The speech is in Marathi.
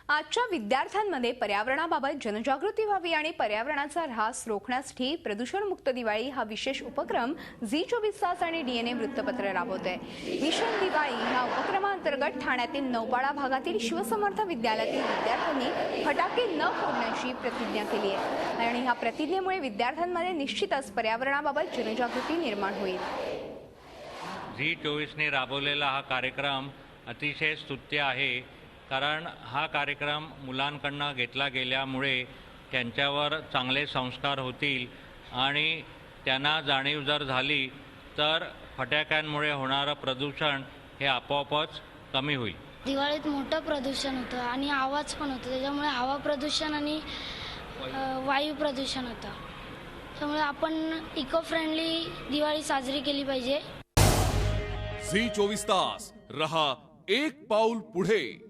आजच्या विद्यार्थ्यांमध्ये पर्यावरणाबाबत जनजागृती व्हावी आणि पर्यावरणाचा ऱ्हास रोखण्यासाठी प्रदूषणमुक्त दिवाळी हा विशेष उपक्रम झी24 तास आणि डीएनए वृत्तपत्र राबवते। मिशन दिवाळी ह्या उपक्रमांतर्गत ठाण्यातील नौपाडा भागातील शिवसमर्थ विद्यालयातील विद्यार्थ्यांनी फटाके न फोडण्याची प्रतिज्ञा केली आहे आणि ह्या प्रतिज्ञेमुळे विद्यार्थ्यांमध्ये निश्चितच पर्यावरणाबाबत जनजागृती निर्माण होईल। झी24 ने राबवलेला हा कार्यक्रम अतिशय स्तुत्य आहे, कारण हा कार्यक्रम मुलांकडून घेतला गेल्यामुळे त्यांच्यावर चांगले संस्कार होतील आणि त्यांना जाणीव जर झाली तर फटाक्यांमुळे होणारं प्रदूषण हे आपोआपच कमी होईल। दिवाळीत मोठं प्रदूषण होतं आणि आवाज पण होतो, त्याच्यामुळे हवा प्रदूषण आणि वायू प्रदूषण होतं। त्यामुळे आपण इको फ्रेंडली दिवाळी साजरी केली पाहिजे। झी24 तास रहा एक पाऊल पुढे।